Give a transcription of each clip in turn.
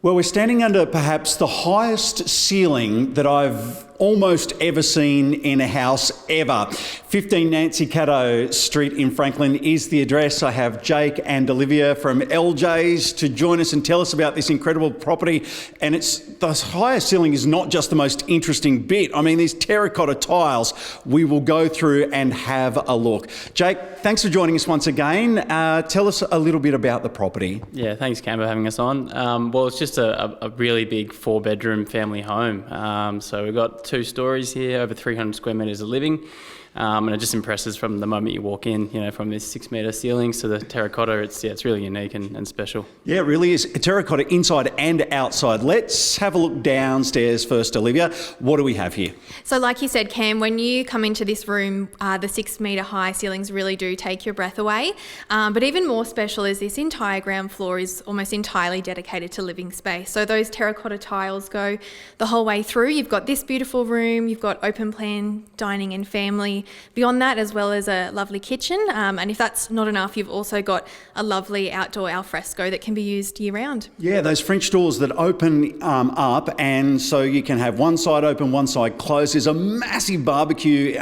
Well, we're standing under perhaps the highest ceiling that I've almost ever seen in a house ever. 15 Nancy Caddo Street in Franklin is the address. I have Jake and Olivia from LJ's to join us and tell us about this incredible property. And it's the higher ceiling is not just the most interesting bit. I mean, these terracotta tiles, we will go through and have a look. Jake, thanks for joining us once again. Tell us a little bit about the property. Yeah, thanks Cam for having us on. Well, it's just a really big 4-bedroom family home. So we've got 2 stories here, over 300 square metres of living. And it just impresses from the moment you walk in, you know, from this 6-metre ceilings to the terracotta. It's really unique and special. Yeah, it really is. Terracotta inside and outside. Let's have a look downstairs first, Olivia. What do we have here? So like you said, Cam, when you come into this room, the 6-metre high ceilings really do take your breath away. But even more special is this entire ground floor is almost entirely dedicated to living space. So those terracotta tiles go the whole way through. You've got this beautiful room, you've got open plan dining and family. Beyond that, as well as a lovely kitchen. And if that's not enough, you've also got a lovely outdoor alfresco that can be used year round. Yeah, those French doors that open up, and so you can have one side open, one side closed. There's a massive barbecue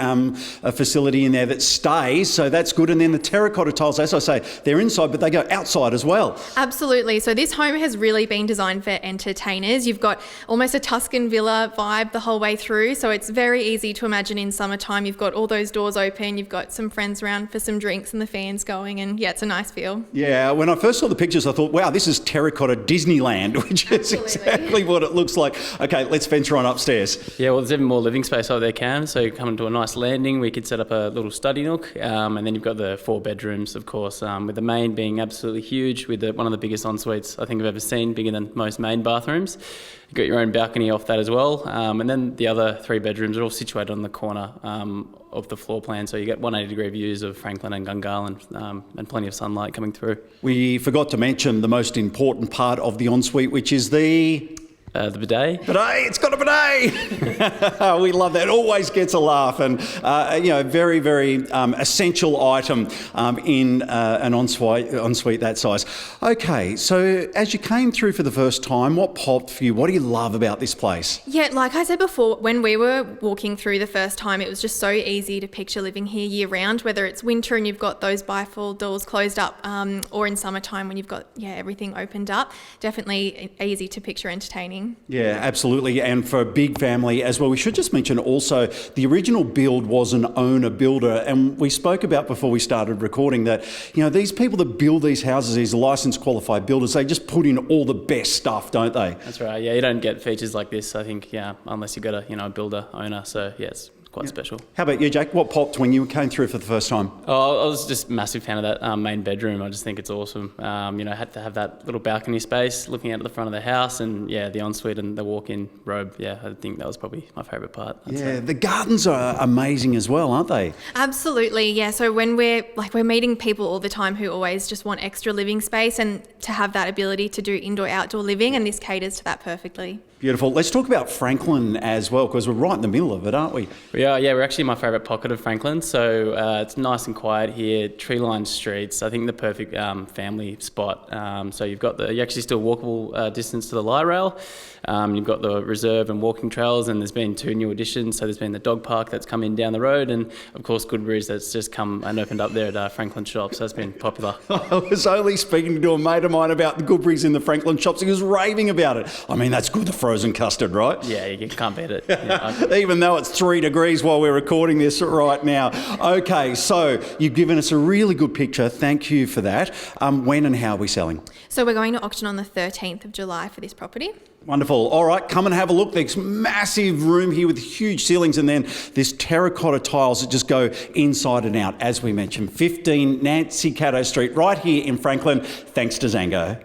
facility in there that stays, so that's good. And then the terracotta tiles, as I say, they're inside, but they go outside as well. Absolutely. So this home has really been designed for entertainers. You've got almost a Tuscan villa vibe the whole way through, so it's very easy to imagine in summertime. You've got all those doors open, you've got some friends around for some drinks and the fans going, and yeah, it's a nice feel. Yeah, when I first saw the pictures, I thought, wow, this is terracotta Disneyland, which is exactly what it looks like. Okay, let's venture on upstairs. Yeah, well, there's even more living space over there, Cam. So you come into a nice landing, we could set up a little study nook, and then you've got the 4 bedrooms, of course, with the main being absolutely huge, with one of the biggest en-suites I think I've ever seen, bigger than most main bathrooms. You've got your own balcony off that as well, and then the other 3 bedrooms are all situated on the corner of the floor plan, so you get 180-degree views of Franklin and Gungahlin, and plenty of sunlight coming through. We forgot to mention the most important part of the ensuite, which is the bidet. Bidet, it's got a bidet. We love that. It always gets a laugh, and very, very essential item in an ensuite that size. Okay, so as you came through for the first time, what popped for you? What do you love about this place? Yeah, like I said before, when we were walking through the first time, it was just so easy to picture living here year round, whether it's winter and you've got those bifold doors closed up, or in summertime when you've got everything opened up. Definitely easy to picture entertaining. Yeah, absolutely. And for a big family as well. We should just mention also the original build was an owner builder. And we spoke about before we started recording that, these people that build these houses, these licensed qualified builders, they just put in all the best stuff, don't they? That's right. Yeah, you don't get features like this, I think, unless you've got a builder owner. So, yeah, it's quite special. How about you, Jake? What popped when you came through for the first time? Oh, I was just a massive fan of that main bedroom. I just think it's awesome. Had to have that little balcony space looking out at the front of the house, and the ensuite and the walk-in robe. Yeah, I think that was probably my favourite part. I'd say. The gardens are amazing as well, aren't they? Absolutely, yeah. So when we're meeting people all the time who always just want extra living space, and to have that ability to do indoor-outdoor living, and this caters to that perfectly. Beautiful. Let's talk about Franklin as well, because we're right in the middle of it, aren't we? Yeah, we're actually my favourite pocket of Franklin. So it's nice and quiet here, tree-lined streets. I think the perfect family spot. So you actually still walkable distance to the light rail. You've got the reserve and walking trails, and there's been 2 new additions. So there's been the dog park that's come in down the road, and of course Goodberry's that's just come and opened up there at Franklin Shops. So that's been popular. I was only speaking to a mate of mine about the Goodberry's in the Franklin Shops. He was raving about it. I mean, that's good, the frozen custard, right? Yeah, you can't beat it. Even though it's 3 degrees while we're recording this right now. Okay, so you've given us a really good picture. Thank you for that. When and how are we selling? So we're going to auction on the 13th of July for this property. Wonderful. All right, come and have a look. There's massive room here with huge ceilings, and then this terracotta tiles that just go inside and out. As we mentioned, 15 Nancy Caddo Street right here in Franklin, thanks to Zango.